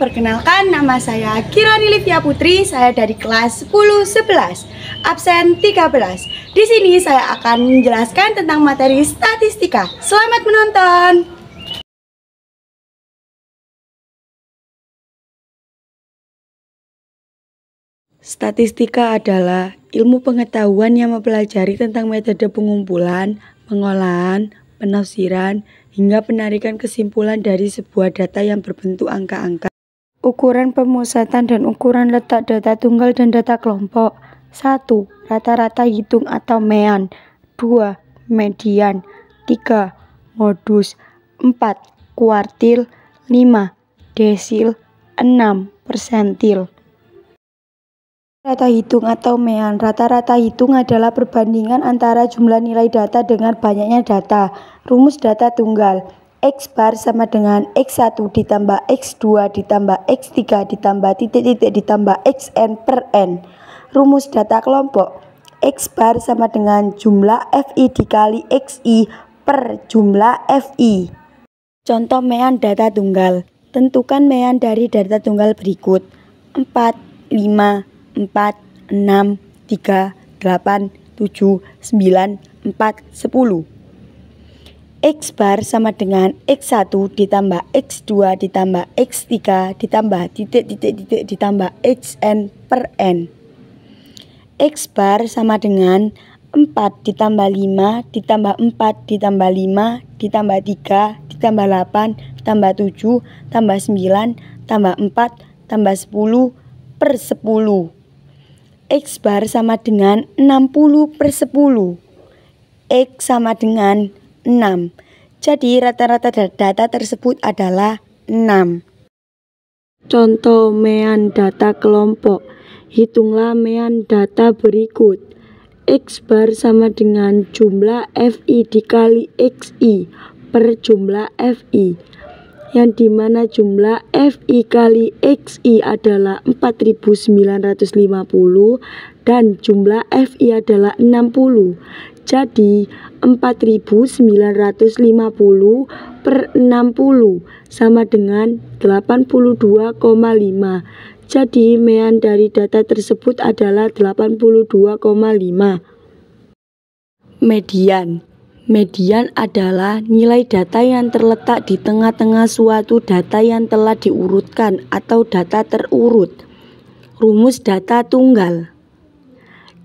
Perkenalkan, nama saya Kirani Livia Putri, saya dari kelas 10-11, absen 13. Di sini saya akan menjelaskan tentang materi statistika. Selamat menonton. Statistika adalah ilmu pengetahuan yang mempelajari tentang metode pengumpulan, pengolahan, penafsiran, hingga penarikan kesimpulan dari sebuah data yang berbentuk angka-angka. Ukuran pemusatan dan ukuran letak data tunggal dan data kelompok. 1. Rata-rata hitung atau mean. 2. Median. 3. Modus. 4. Kuartil. 5. Desil. 6. Persentil. Rata hitung atau mean. Rata-rata hitung adalah perbandingan antara jumlah nilai data dengan banyaknya data. Rumus data tunggal. X bar sama dengan X1 ditambah X2 ditambah X3 ditambah titik-titik ditambah Xn per N. Rumus data kelompok. X bar sama dengan jumlah FI dikali XI per jumlah FI. Contoh mean data tunggal. Tentukan mean dari data tunggal berikut: 4, 5, 4, 6, 3, 8, 7, 9, 4, 10. X bar sama dengan X1 ditambah X2 ditambah X3 ditambah titik-titik ditambah Xn per N. X bar sama dengan 4 ditambah 5 ditambah 4 ditambah 5 ditambah 3 ditambah 8 tambah 7 tambah 9 tambah 4 tambah 10 per 10. X bar sama dengan 60 per 10. X sama dengan 6. Jadi rata-rata data tersebut adalah 6. Contoh mean data kelompok. Hitunglah mean data berikut. X bar sama dengan jumlah FI dikali XI per jumlah FI, yang dimana jumlah FI kali XI adalah 4950 dan jumlah FI adalah 60. Jadi 4950 per 60 sama dengan 82,5. Jadi mean dari data tersebut adalah 82,5. Median. Median adalah nilai data yang terletak di tengah-tengah suatu data yang telah diurutkan atau data terurut. Rumus data tunggal.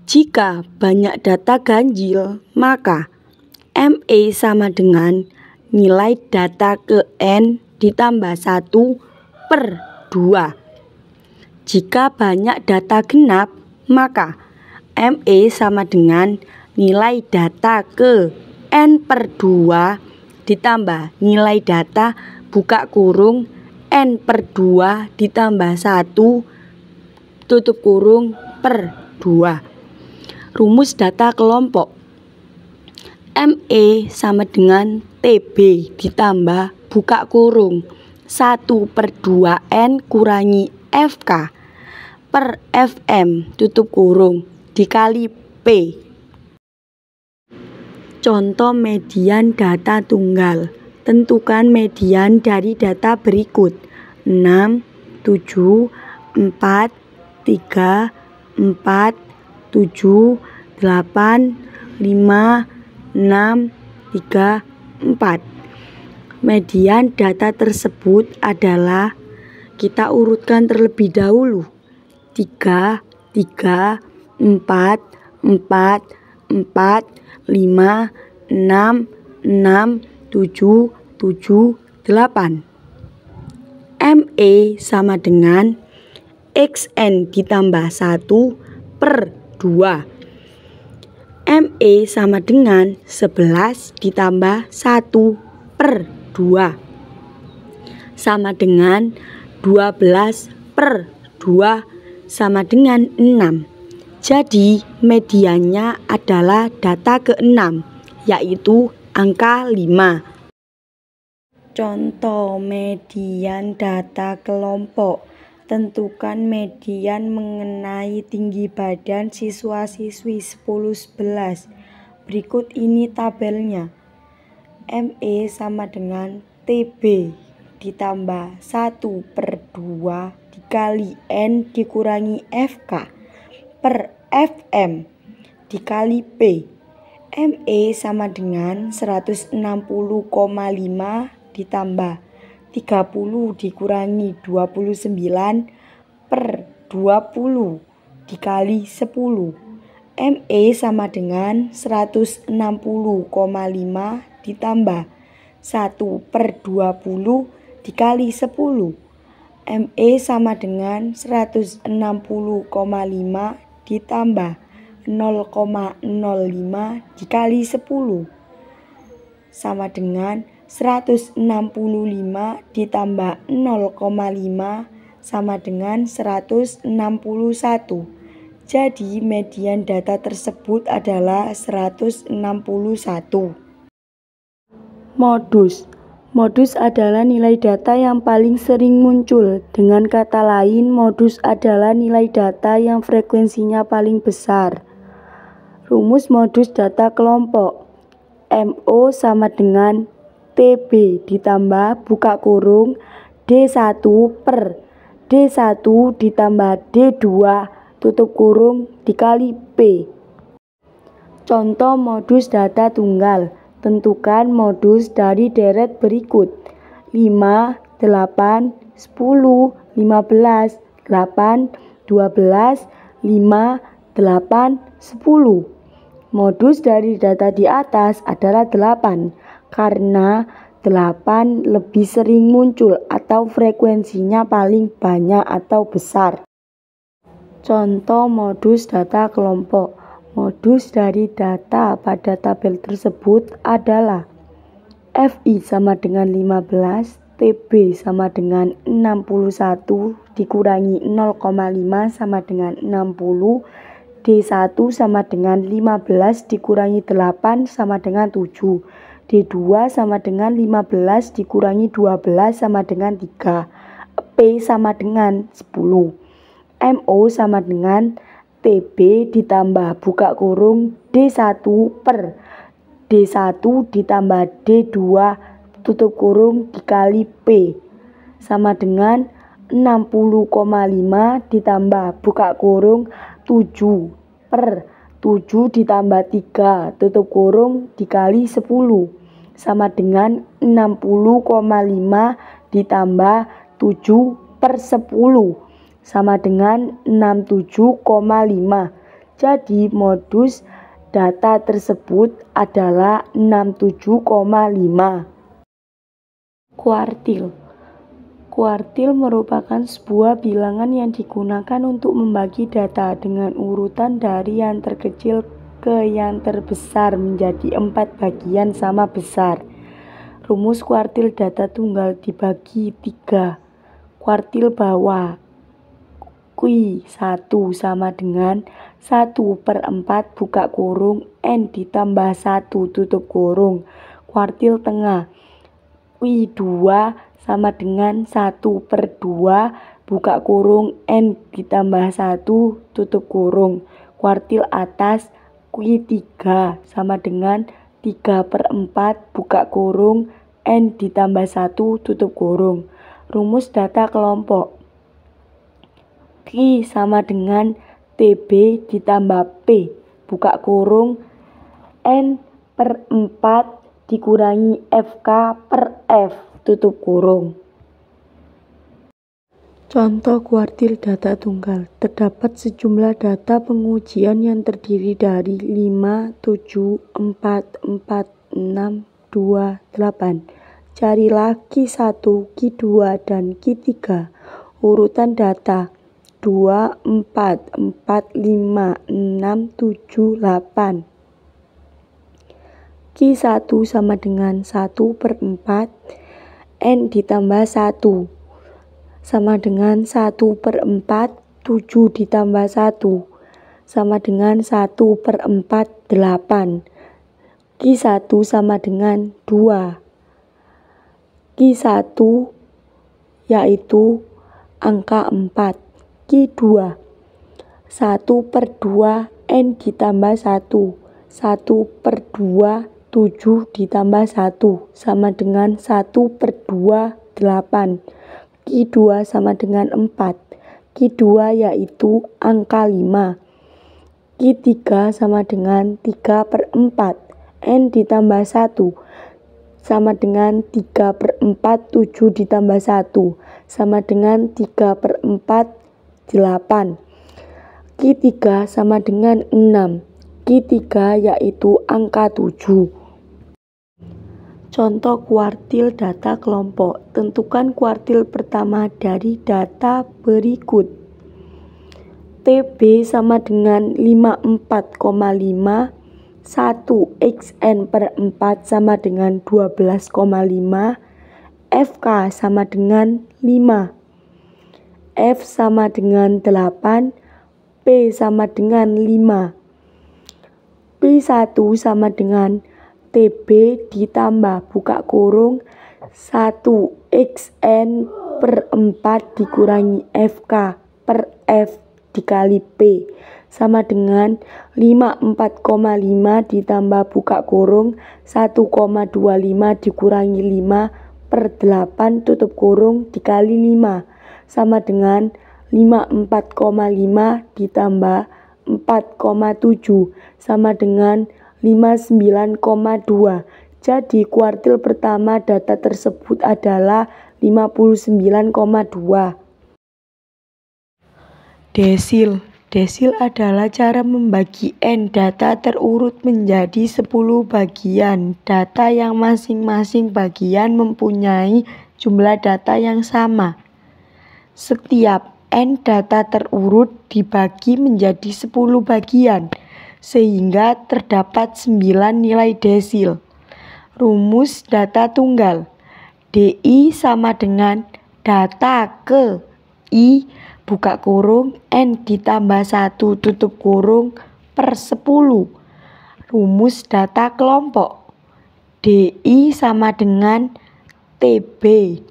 Jika banyak data ganjil, maka ME sama dengan nilai data ke N ditambah 1 per 2. Jika banyak data genap, maka ME sama dengan nilai data ke N per 2 ditambah nilai data buka kurung N per 2 ditambah 1 tutup kurung per 2. Rumus data kelompok. ME sama dengan TB ditambah buka kurung 1 per 2N kurangi FK per FM tutup kurung dikali P. Contoh median data tunggal. Tentukan median dari data berikut: 6, 7, 4, 3, 4, 7, 8, 5, 6, 3, 4. Median data tersebut adalah, kita urutkan terlebih dahulu: 3, 3, 4, 4, 4, 5, 6, 6, 7, 7, 8. ME sama dengan XN ditambah 1 per 2. ME sama dengan 11 ditambah 1 per 2 sama dengan 12 per 2 sama dengan 6. Jadi mediannya adalah data ke-6, yaitu angka 5. Contoh median data kelompok. Tentukan median mengenai tinggi badan siswa-siswi 10-11. Berikut ini tabelnya. ME sama dengan TB ditambah 1/2 dikali N dikurangi FK per FM dikali P. ME sama dengan 160,5 ditambah 30 dikurangi 29 per 20 dikali 10. ME sama dengan 160,5 ditambah 1/20 dikali 10. ME sama dengan 160,5 ditambah 0,05 dikali 10 sama dengan 165 ditambah 0,5 sama dengan 161. Jadi median data tersebut adalah 161. Modus. Modus adalah nilai data yang paling sering muncul. Dengan kata lain, modus adalah nilai data yang frekuensinya paling besar. Rumus modus data kelompok. MO sama dengan TB ditambah buka kurung D1 per D1 ditambah D2 tutup kurung dikali P. Contoh modus data tunggal. Tentukan modus dari deret berikut: 5, 8, 10, 15, 8, 12, 5, 8, 10. Modus dari data di atas adalah 8 karena 8 lebih sering muncul atau frekuensinya paling banyak atau besar. Contoh modus data kelompok. Modus dari data pada tabel tersebut adalah FI sama dengan 15, TB sama dengan 61 dikurangi 0,5 sama dengan 60, D1 sama dengan 15 dikurangi 8 sama dengan 7, D2 sama dengan 15 dikurangi 12 sama dengan 3, P sama dengan 10. MO sama dengan TB ditambah buka kurung D1 per D1 ditambah D2 tutup kurung dikali P sama dengan 60,5 ditambah buka kurung 7 per 7 ditambah 3 tutup kurung dikali 10 sama dengan 60,5 ditambah 7 per 10 sama dengan 67,5. Jadi modus data tersebut adalah 67,5. Kuartil. Kuartil merupakan sebuah bilangan yang digunakan untuk membagi data dengan urutan dari yang terkecil ke yang terbesar menjadi 4 bagian sama besar. Rumus kuartil data tunggal dibagi 3. Kuartil bawah. Q1 sama dengan 1/4 buka kurung N ditambah 1 tutup kurung. Kuartil tengah. Q2 sama dengan 1/2 buka kurung N ditambah 1 tutup kurung. Kuartil atas. Q3 sama dengan 3/4 buka kurung N ditambah 1 tutup kurung. Rumus data kelompok. Q sama dengan TB ditambah P buka kurung N/4 dikurangi FK per F tutup kurung. Contoh kuartil data tunggal. Terdapat sejumlah data pengujian yang terdiri dari 5, 7, 4, 4, 6, 2, 8. Carilah Q1, Q2, dan Q3. Urutan data 2, 4, 4, 5, 6, 7, 8. Q1 sama dengan 1/4 N ditambah 1 sama dengan 1/4 7 ditambah 1 sama dengan 1/4 8. Q1 sama dengan 2. Q1 yaitu angka 4. Q2 1/2 N ditambah 1. 1/2 7 ditambah 1 sama dengan 1/2 8. Q2 sama dengan 4. Q2 yaitu angka 5. Q3 sama dengan 3/4. N ditambah 1 sama dengan 3/4 7 ditambah 1 sama dengan 3/4 8. Q3 sama dengan 6. Q3 yaitu angka 7. Contoh kuartil data kelompok. Tentukan kuartil pertama dari data berikut. TB sama dengan 54,5. 1/(xn)/4 sama dengan 12,5. FK sama dengan 5. F sama dengan 8. P sama dengan 5. P1 sama dengan TB ditambah buka kurung 1/(xn)/4 dikurangi FK per F dikali P sama dengan 54,5 ditambah buka kurung 1,25 dikurangi 5/8 tutup kurung dikali 5 sama dengan 54,5 ditambah 4,7 sama dengan 59,2. Jadi kuartil pertama data tersebut adalah 59,2. Desil. Desil adalah cara membagi N data terurut menjadi 10 bagian data yang masing-masing bagian mempunyai jumlah data yang sama. Setiap N data terurut dibagi menjadi 10 bagian sehingga terdapat 9 nilai desil. Rumus data tunggal. DI sama dengan data ke I buka kurung N ditambah 1 tutup kurung per 10. Rumus data kelompok. DI sama dengan TB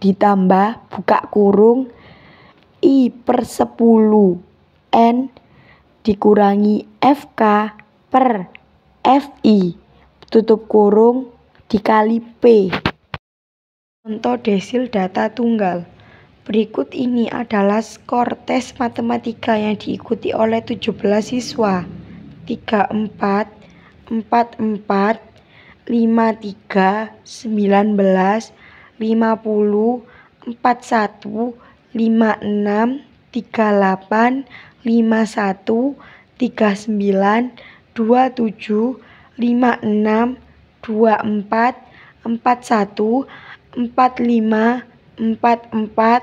ditambah buka kurung I per 10 N dikurangi FK per FI tutup kurung dikali P. Contoh desil data tunggal. Berikut ini adalah skor tes matematika yang diikuti oleh 17 siswa. 34, 44, 53, 19, 50, 41, 56, 38, 51, 39, 27, 56, 24, 41, 45, 44,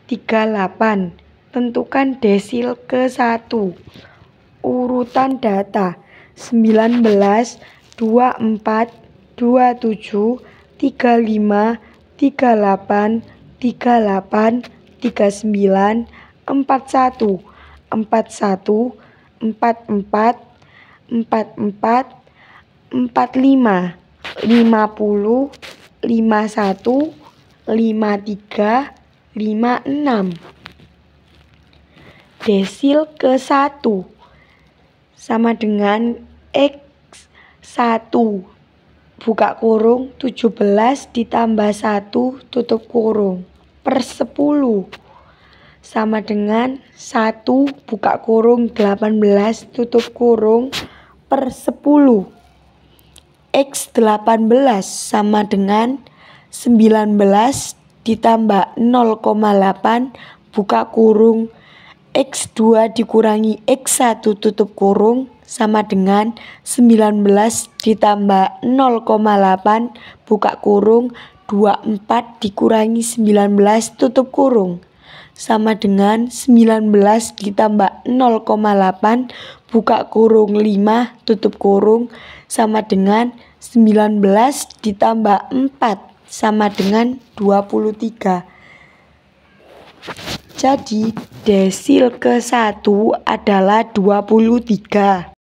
38. Tentukan desil ke-1. Urutan data 19, 24, 27, 35, 38, 38, 39, 41, 41, 44, 44, 45, 50, 51, 53, 56. Desil ke-1 sama dengan X1 buka kurung 17 ditambah 1 tutup kurung per 10 sama dengan 1 buka kurung 18 tutup kurung per 10. X18 sama dengan 19 ditambah 0,8 buka kurung X2 dikurangi X1 tutup kurung sama dengan 19 ditambah 0,8 buka kurung 24 dikurangi 19 tutup kurung sama dengan 19 ditambah 0,8 buka kurung 5 tutup kurung sama dengan 19 ditambah 4 sama dengan 23. Jadi desil ke-1 adalah 23.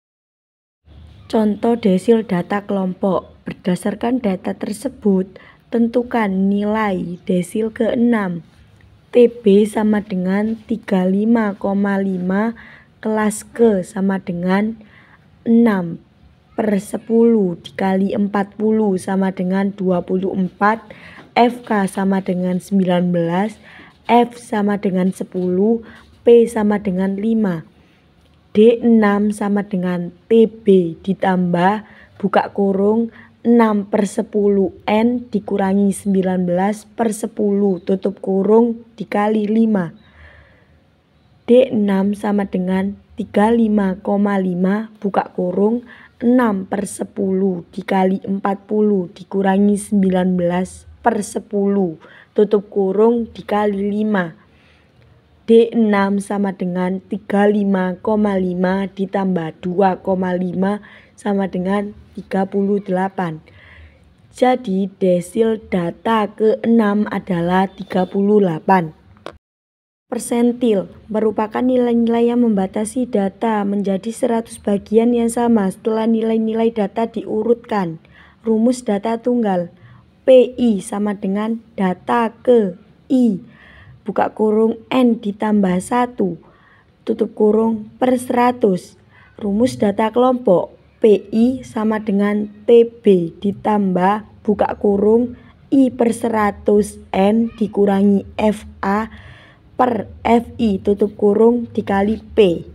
Contoh desil data kelompok. Berdasarkan data tersebut, Tentukan nilai desil ke-6. TB sama dengan 35,5 kelas ke sama dengan 6/10 dikali 40 sama dengan 24, FK sama dengan 19, F sama dengan 10, P sama dengan 5. D6 sama dengan TB ditambah buka kurung 6/10 N dikurangi 19/10 tutup kurung dikali 5. D6 sama dengan 35,5 buka kurung 6/10 dikali 40 dikurangi 19/10 tutup kurung dikali 5. D6 sama dengan 35,5 ditambah 2,5 sama dengan 38. Jadi desil data ke-6 adalah 38. Persentil merupakan nilai-nilai yang membatasi data menjadi 100 bagian yang sama setelah nilai-nilai data diurutkan. Rumus data tunggal. PI sama dengan data ke I buka kurung N ditambah 1 tutup kurung per 100. Rumus data kelompok. PI sama dengan TB ditambah buka kurung I/100 N dikurangi FA per FI tutup kurung dikali P.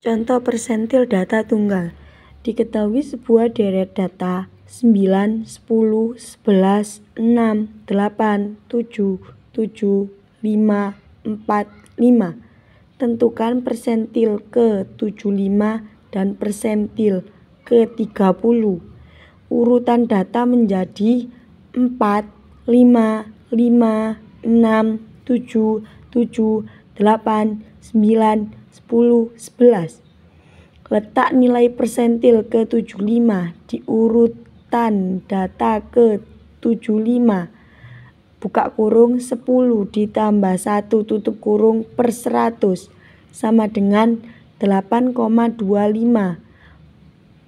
Contoh persentil data tunggal. Diketahui sebuah deret data 9, 10, 11, 6, 8, 7, 7, 5, 4, 5. Tentukan persentil ke-75 dan persentil ke-30. Urutan data menjadi 4, 5, 5, 6, 7, 7, 8, 9, 10, 11. Letak nilai persentil ke-75 di urutan data ke-75. Buka kurung 10 ditambah 1 tutup kurung per 100 sama dengan 8,25.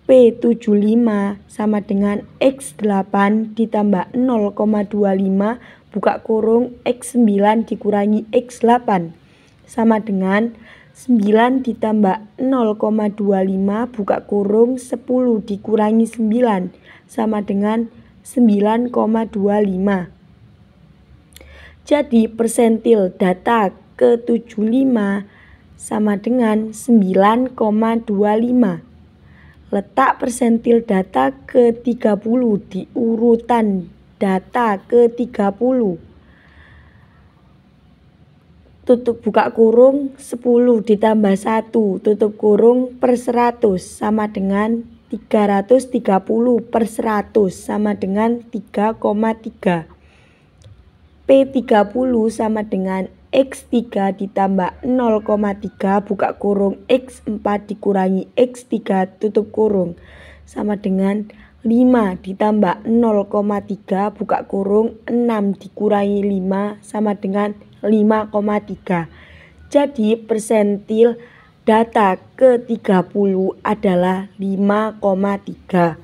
P75 sama dengan X8 ditambah 0,25 buka kurung X9 dikurangi X8 sama dengan 9 ditambah 0,25 buka kurung 10 dikurangi 9 sama dengan 9,25. Jadi persentil data ke-75 sama dengan 9,25. Letak persentil data ke-30 di urutan data ke-30. Tutup buka kurung 10 ditambah 1 tutup kurung per 100 sama dengan 330 per 100 sama dengan 3,3. P30 sama dengan X3 ditambah 0,3 buka kurung X4 dikurangi X3 tutup kurung sama dengan 5 ditambah 0,3 buka kurung 6 dikurangi 5 sama dengan 5,3. Jadi persentil data ke-30 adalah 5,3.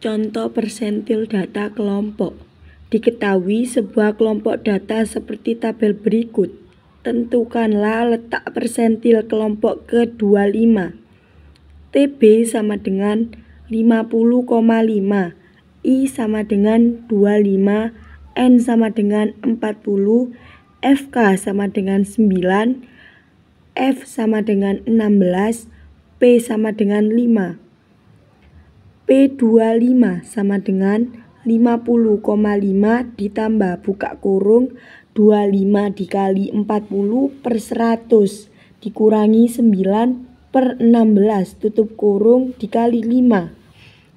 Contoh persentil data kelompok. Diketahui sebuah kelompok data seperti tabel berikut. Tentukanlah letak persentil kelompok ke-25. TB sama dengan 50,5, I sama dengan 25, N sama dengan 40, FK sama dengan 9, F sama dengan 16, P sama dengan 5. P25 sama dengan 50,5 ditambah buka kurung 25 dikali 40 per 100 dikurangi 9 per 16 tutup kurung dikali 5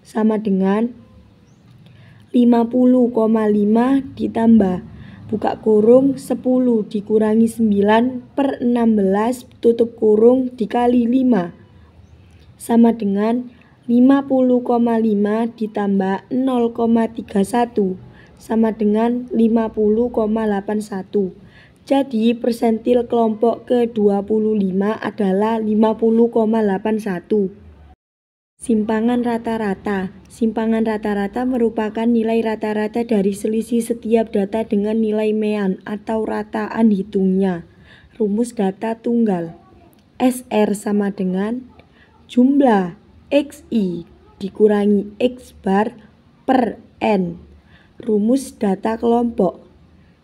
sama dengan 50,5 ditambah buka kurung 10 dikurangi 9 per 16 tutup kurung dikali 5 sama dengan 50,5 ditambah 0,31 sama dengan 50,81. Jadi persentil kelompok ke-25 adalah 50,81. Simpangan rata-rata. Simpangan rata-rata merupakan nilai rata-rata dari selisih setiap data dengan nilai mean atau rataan hitungnya. Rumus data tunggal. SR sama dengan jumlah XI dikurangi X bar per N. Rumus data kelompok.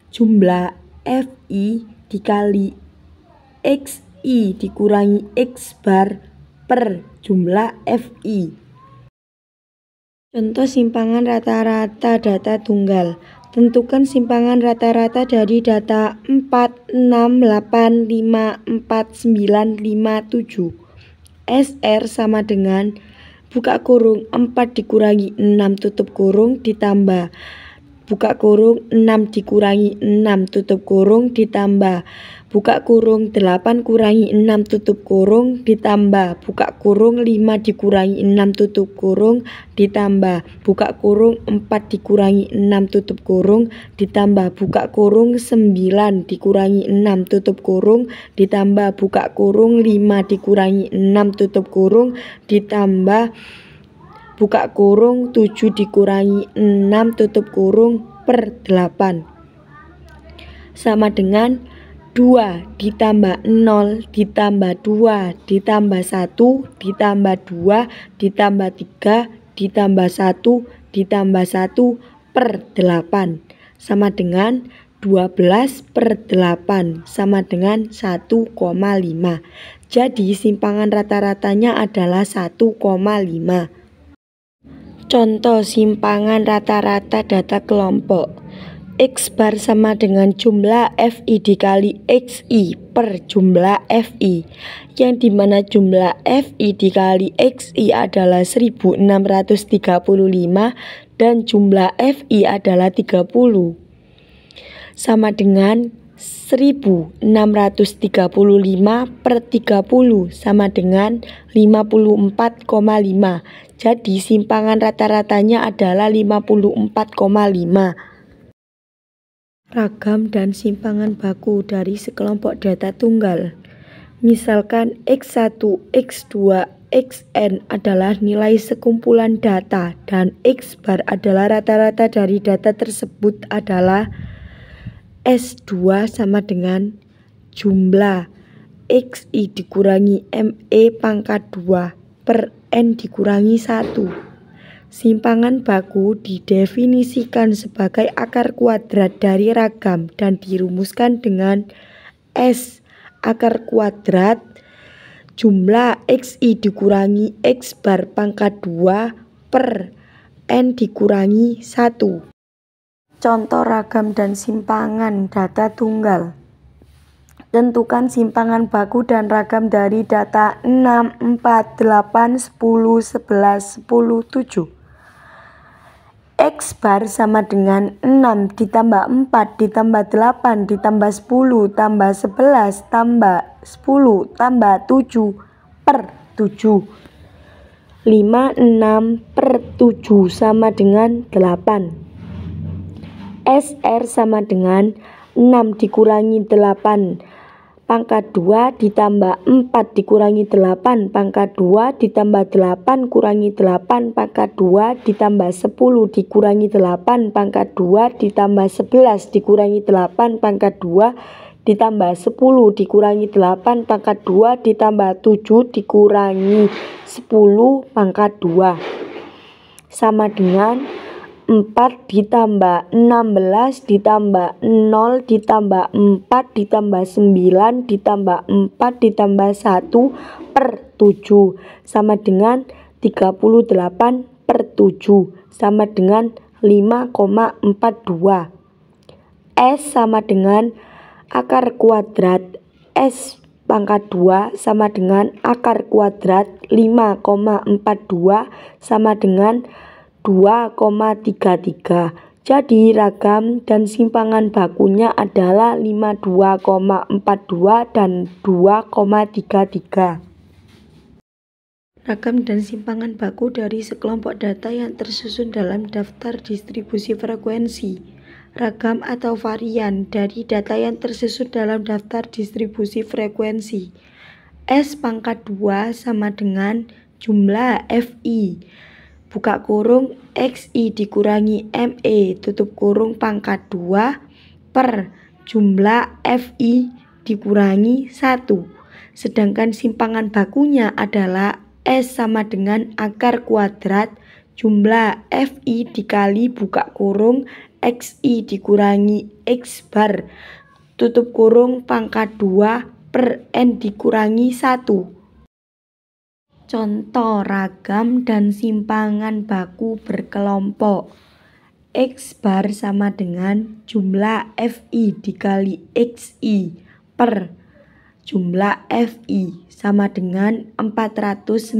Jumlah FI dikali XI dikurangi X bar per jumlah FI. Contoh simpangan rata-rata data tunggal. Tentukan simpangan rata-rata dari data 4, 6, 8, 5, 4, 9, 5, 7. SR sama dengan buka kurung 4 dikurangi 6 tutup kurung ditambah buka kurung 6 dikurangi 6 tutup kurung ditambah buka kurung 8 kurangi 6 tutup kurung ditambah buka kurung 5 dikurangi 6 tutup kurung ditambah buka kurung 4 dikurangi 6 tutup kurung ditambah buka kurung 9 dikurangi 6 tutup kurung ditambah buka kurung 5 dikurangi 6 tutup kurung ditambah buka kurung 7 dikurangi 6 tutup kurung per 8 sama dengan 2 ditambah 0 ditambah 2 ditambah 1 ditambah 2 ditambah 3 ditambah 1 ditambah 1 per 8 sama dengan 12 per 8 sama dengan 1,5. Jadi simpangan rata-ratanya adalah 1,5. Contoh simpangan rata-rata data kelompok. X bar sama dengan jumlah FI dikali XI per jumlah FI, yang dimana jumlah FI dikali XI adalah 1635 dan jumlah FI adalah 30 sama dengan 1635 per 30 sama dengan 54,5. Jadi simpangan rata-ratanya adalah 54,5. Ragam dan simpangan baku dari sekelompok data tunggal. Misalkan X1, X2, Xn adalah nilai sekumpulan data dan X bar adalah rata-rata dari data tersebut adalah S2 sama dengan jumlah XI dikurangi ME pangkat 2 per N dikurangi 1. Simpangan baku didefinisikan sebagai akar kuadrat dari ragam dan dirumuskan dengan S akar kuadrat jumlah XI dikurangi X bar pangkat 2 per N dikurangi 1. Contoh ragam dan simpangan data tunggal. Tentukan simpangan baku dan ragam dari data 6, 4, 8, 10, 11, 10, 7. X bar sama dengan 6 ditambah 4 ditambah 8 ditambah 10 tambah 11 tambah 10 tambah 7 per 7. 5, 6 per 7 sama dengan 8. SR sama dengan 6 dikurangi 8 pangkat 2 ditambah 4 dikurangi 8 pangkat 2 ditambah 8 kurangi 8 pangkat 2 ditambah 10 dikurangi 8 pangkat 2 ditambah 11 dikurangi 8 pangkat 2 ditambah 10 dikurangi 8 pangkat 2 ditambah 7 dikurangi 10 pangkat 2 sama dengan 4 ditambah 16 ditambah 0 ditambah 4 ditambah 9 ditambah 4 ditambah 1 per 7 sama dengan 38 per 7 sama dengan 5,42. S sama dengan akar kuadrat S pangkat 2 sama dengan akar kuadrat 5,42 sama dengan 2,33. Jadi ragam dan simpangan bakunya adalah 52,42 dan 2,33. Ragam dan simpangan baku dari sekelompok data yang tersusun dalam daftar distribusi frekuensi. Ragam atau varian dari data yang tersusun dalam daftar distribusi frekuensi. S pangkat 2 sama dengan jumlah FI buka kurung XI dikurangi ME tutup kurung pangkat 2 per jumlah FI dikurangi 1. Sedangkan simpangan bakunya adalah S sama dengan akar kuadrat jumlah FI dikali buka kurung XI dikurangi X bar tutup kurung pangkat 2 per N dikurangi 1. Contoh ragam dan simpangan baku berkelompok. X bar sama dengan jumlah FI dikali XI per jumlah FI sama dengan 490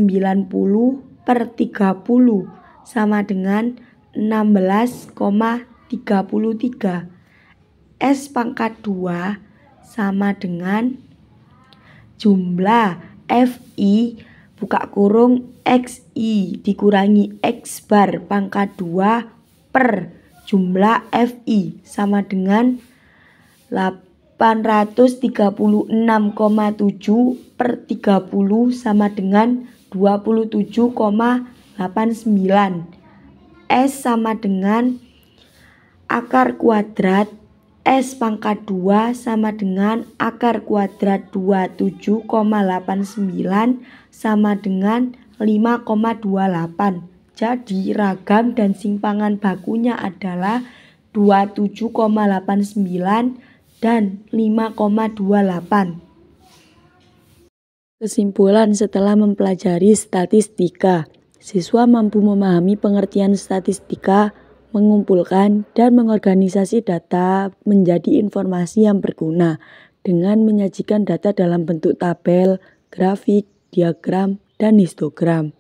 per 30 sama dengan 16,33. S pangkat 2 sama dengan jumlah FI buka kurung XI dikurangi X bar pangkat 2 per jumlah FI sama dengan 836,7 per 30 sama dengan 27,89. S sama dengan akar kuadrat S pangkat 2 sama dengan akar kuadrat 27,89 sama dengan 5,28. Jadi ragam dan simpangan bakunya adalah 27,89 dan 5,28. Kesimpulan setelah mempelajari statistika, siswa mampu memahami pengertian statistika, mengumpulkan dan mengorganisasi data menjadi informasi yang berguna dengan menyajikan data dalam bentuk tabel, grafik, diagram, dan histogram.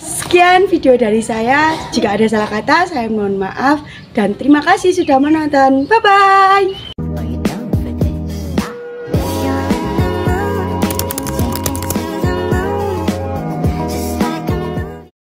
Sekian video dari saya. Jika ada salah kata, saya mohon maaf dan terima kasih sudah menonton. Bye-bye.